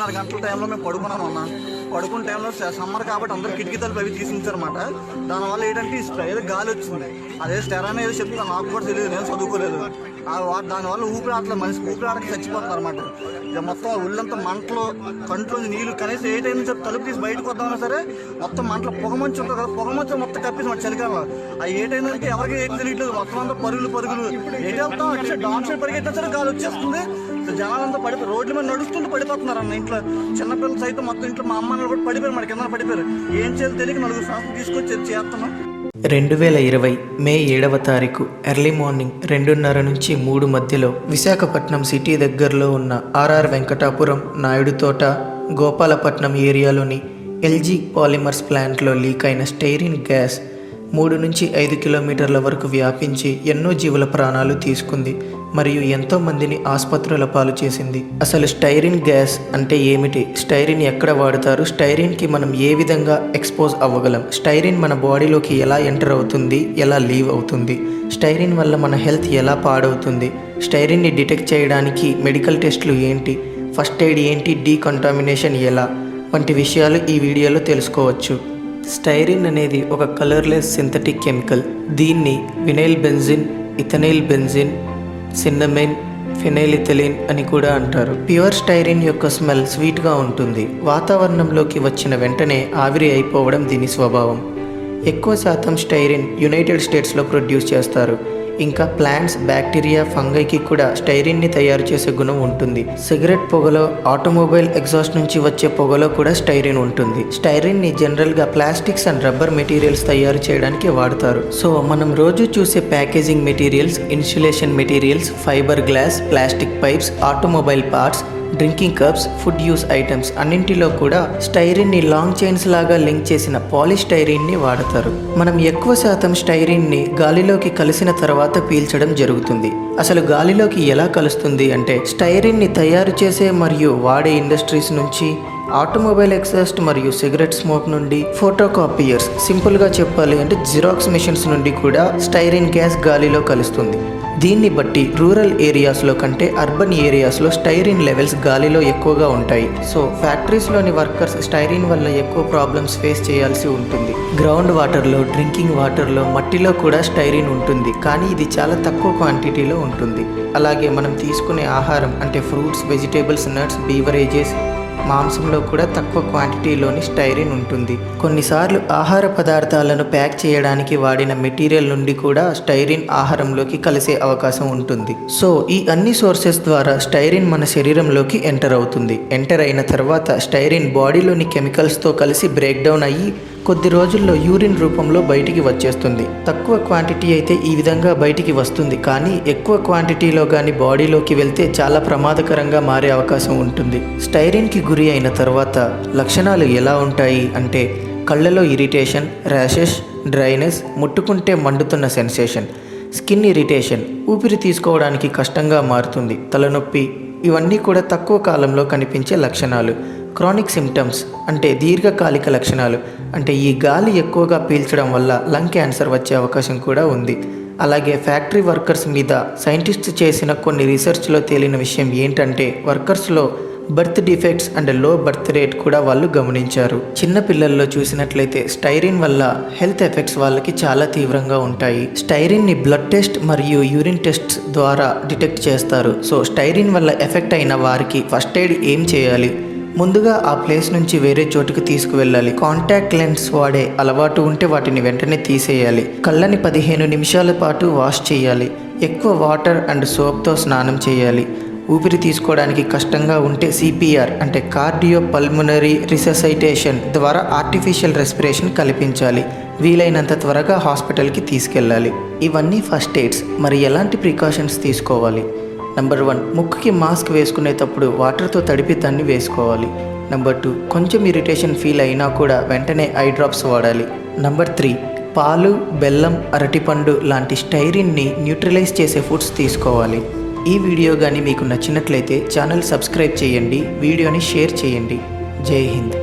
3:30 గంటల టైంలో మేము పడుకున్నాం అన్న. పడుకున్న టైంలో సమ్మర్ కాబట్టి అందరూ కిటికీ తలుపు అవి తీసించారన్నమాట. దానివల్ల ఏంటంటే ఏదో గాలి వచ్చింది. అదే స్టెరాన్ ఏదో చెప్తున్నా, నాకు కూడా తెలియదు, నేను చదువుకోలేదు. దానివల్ల ఊపిరాటలేదు, మనిషి ఊపిరాటకి చచ్చిపోతున్నారు అన్నమాట. ఇక మొత్తం ఒళ్ళంతా మంటలు, కంట్లోంచి నీళ్ళు. కనీసం ఏ టైం నుంచి తలుపు తీసి బయటకు వద్దామన్నా సరే మొత్తం మంటలు, పొగమంచు ఉంటుంది కదా, పొగమంచు మొత్తం కప్పేసి మాట చలికాలంలో. అది ఏ టైం నుంచి ఎవరికి ఏం తెలియట్లేదు. మొత్తం అంతా పరుగులు ఏటి వెళ్తాం, డాన్ సైడ్ పరిగెత్తా సరే గాలి వచ్చేస్తుంది. జనాలంతా పడిపోయి రోడ్ల మీద నడుస్తుంటూ పడిపోతున్నారు అన్న. ఇంట్లో చిన్నపిల్లలు సైతం మొత్తం ఇంట్లో మా అమ్మ కూడా పడిపోయారు, మన కింద పడిపోయారు. ఏం చేయాలి తెలియక 4 సంవత్సరాలు తీసుకొచ్చి చేస్తున్నాం. 2020 మే 7వ తారీఖు ఎర్లీ మార్నింగ్ 2:30 నుంచి 3 మధ్యలో విశాఖపట్నం సిటీ దగ్గరలో ఉన్న ఆర్ఆర్ వెంకటాపురం, నాయుడు తోట, గోపాలపట్నం ఏరియాలోని ఎల్జీ పాలిమర్స్ ప్లాంట్లో లీక్ అయిన స్టైరిన్ గ్యాస్ 3 నుంచి 5 కిలోమీటర్ల వరకు వ్యాపించి ఎన్నో జీవుల ప్రాణాలు తీసుకుంది మరియు ఎంతో మందిని ఆసుపత్రుల పాలు చేసింది. అసలు స్టైరిన్ గ్యాస్ అంటే ఏమిటి, స్టైరిన్ ఎక్కడ వాడతారు, స్టైరిన్కి మనం ఏ విధంగా ఎక్స్పోజ్ అవ్వగలం, స్టైరిన్ మన బాడీలోకి ఎలా ఎంటర్ అవుతుంది, ఎలా లీవ్ అవుతుంది, స్టైరిన్ వల్ల మన హెల్త్ ఎలా పాడవుతుంది, స్టైరిన్ని డిటెక్ట్ చేయడానికి మెడికల్ టెస్టులు ఏంటి, ఫస్ట్ ఎయిడ్ ఏంటి, డీకంటామినేషన్ ఎలా వంటి విషయాలు ఈ వీడియోలో తెలుసుకోవచ్చు. స్టైరిన్ అనేది ఒక కలర్లెస్ సింథటిక్ కెమికల్. దీన్ని వినైల్ బెంజిన్, ఇథనైల్ బెంజిన్, సిన్నమైన్, ఫినైలిథిలిన్ అని కూడా అంటారు. ప్యూర్ స్టైరిన్ యొక్క స్మెల్ స్వీట్గా ఉంటుంది. వాతావరణంలోకి వచ్చిన వెంటనే ఆవిరి అయిపోవడం దీని స్వభావం. ఎక్కువ శాతం స్టైరిన్ యునైటెడ్ స్టేట్స్లో ప్రొడ్యూస్ చేస్తారు. ఇంకా ప్లాంట్స్, బ్యాక్టీరియా, ఫంగైకి కూడా స్టైరిన్ని తయారు చేసే గుణం ఉంటుంది. సిగరెట్ పొగలో, ఆటోమొబైల్ ఎగ్జాస్ట్ నుంచి వచ్చే పొగలో కూడా స్టైరిన్ ఉంటుంది. స్టైరిన్ని జనరల్గా ప్లాస్టిక్స్ అండ్ రబ్బర్ మెటీరియల్స్ తయారు చేయడానికి వాడతారు. సో మనం రోజు చూసే packaging materials, insulation materials, fibre glass, plastic pipes, automobile parts, drinking cups, food use items అన్నింటిలో కూడా స్టైరిన్ని లాంగ్ చైన్స్ లాగా లింక్ చేసిన పాలిస్టైరిన్ని వాడతారు. మనం ఎక్కువ శాతం స్టైరిన్ని గాలిలోకి కలిసిన తర్వాత పీల్చడం జరుగుతుంది. అసలు గాలిలోకి ఎలా కలుస్తుంది అంటే స్టైరిన్ని తయారు చేసే మరియు వాడే ఇండస్ట్రీస్ నుంచి, ఆటోమొబైల్ ఎగ్జాస్ట్ మరియు సిగరెట్ స్మోక్ నుండి, ఫోటోకాపియర్స్, సింపుల్గా చెప్పాలి అంటే జిరాక్స్ మిషన్స్ నుండి కూడా స్టైరిన్ గ్యాస్ గాలిలో కలుస్తుంది. దీన్ని బట్టి రూరల్ ఏరియాస్లో కంటే అర్బన్ ఏరియాస్లో స్టైరిన్ లెవెల్స్ గాలిలో ఎక్కువగా ఉంటాయి. సో ఫ్యాక్టరీస్లోని వర్కర్స్ స్టైరిన్ వల్ల ఎక్కువ ప్రాబ్లమ్స్ ఫేస్ చేయాల్సి ఉంటుంది. గ్రౌండ్ వాటర్లో, డ్రింకింగ్ వాటర్లో, మట్టిలో కూడా స్టైరిన్ ఉంటుంది, కానీ ఇది చాలా తక్కువ క్వాంటిటీలో ఉంటుంది. అలాగే మనం తీసుకునే ఆహారం అంటే ఫ్రూట్స్, వెజిటేబుల్స్, నట్స్, బీవరేజెస్, మాంసంలో కూడా తక్కువ క్వాంటిటీలోని స్టైరిన్ ఉంటుంది. కొన్నిసార్లు ఆహార పదార్థాలను ప్యాక్ చేయడానికి వాడిన మెటీరియల్ నుండి కూడా స్టైరిన్ ఆహారంలోకి కలిసే అవకాశం ఉంటుంది. సో ఈ అన్ని సోర్సెస్ ద్వారా స్టైరిన్ మన శరీరంలోకి ఎంటర్ అవుతుంది. ఎంటర్ అయిన తర్వాత స్టైరిన్ బాడీలోని కెమికల్స్తో కలిసి బ్రేక్ డౌన్ అయ్యి కొద్ది రోజుల్లో యూరిన్ రూపంలో బయటికి వచ్చేస్తుంది. తక్కువ క్వాంటిటీ అయితే ఈ విధంగా బయటికి వస్తుంది, కానీ ఎక్కువ క్వాంటిటీలో కానీ బాడీలోకి వెళ్తే చాలా ప్రమాదకరంగా మారే అవకాశం ఉంటుంది. స్టైరిన్కి గురి అయిన తర్వాత లక్షణాలు ఎలా ఉంటాయి అంటే కళ్ళలో ఇరిటేషన్, ర్యాషెస్, డ్రైనెస్, ముట్టుకుంటే మండుతున్న సెన్సేషన్, స్కిన్ ఇరిటేషన్, ఊపిరి తీసుకోవడానికి కష్టంగా మారుతుంది, తలనొప్పి, ఇవన్నీ కూడా తక్కువ కాలంలో కనిపించే లక్షణాలు. క్రానిక్ సిమ్టమ్స్ అంటే దీర్ఘకాలిక లక్షణాలు, అంటే ఈ గాలి ఎక్కువగా పీల్చడం వల్ల లంగ్ క్యాన్సర్ వచ్చే అవకాశం కూడా ఉంది. అలాగే ఫ్యాక్టరీ వర్కర్స్ మీద సైంటిస్ట్స్ చేసిన కొన్ని రీసెర్చ్లో తేలిన విషయం ఏంటంటే వర్కర్స్లో birth defects and low birth rate కూడా వాళ్ళు గమనించారు. చిన్న పిల్లల్లో చూసినట్లయితే స్టైరిన్ వల్ల హెల్త్ ఎఫెక్ట్స్ వాళ్ళకి చాలా తీవ్రంగా ఉంటాయి. స్టైరిన్ని బ్లడ్ టెస్ట్ మరియు యూరిన్ టెస్ట్ ద్వారా డిటెక్ట్ చేస్తారు. సో స్టైరిన్ వల్ల ఎఫెక్ట్ అయిన వారికి ఫస్ట్ ఎయిడ్ ఏం చేయాలి, ముందుగా ఆ ప్లేస్ నుంచి వేరే చోటుకు తీసుకువెళ్ళాలి. కాంటాక్ట్ లెన్స్ వాడే అలవాటు ఉంటే వాటిని వెంటనే తీసేయాలి. కళ్ళని 15 నిమిషాల పాటు వాష్ చేయాలి. ఎక్కువ వాటర్ అండ్ సోప్తో స్నానం చేయాలి. ఊపిరి తీసుకోవడానికి కష్టంగా ఉంటే సిపిఆర్ అంటే కార్డియో పల్మనరీ రిససిటేషన్ ద్వారా ఆర్టిఫిషియల్ రెస్పిరేషన్ కల్పించాలి. వీలైనంత త్వరగా హాస్పిటల్కి తీసుకెళ్ళాలి. ఇవన్నీ ఫస్ట్ ఎయిడ్స్. మరి ఎలాంటి ప్రికాషన్స్ తీసుకోవాలి? నెంబర్ 1, ముక్కుకి మాస్క్ వేసుకునేటప్పుడు వాటర్తో తడిపి దాన్ని వేసుకోవాలి. నెంబర్ 2, కొంచెం ఇరిటేషన్ ఫీల్ అయినా కూడా వెంటనే ఐ డ్రాప్స్ వాడాలి. నెంబర్ 3, పాలు, బెల్లం, అరటిపండు లాంటి స్టైరిన్ని న్యూట్రలైజ్ చేసే ఫుడ్స్ తీసుకోవాలి. ఈ వీడియో కానీ మీకు నచ్చినట్లయితే ఛానల్ సబ్స్క్రైబ్ చేయండి, వీడియోని షేర్ చేయండి. జై హింద్.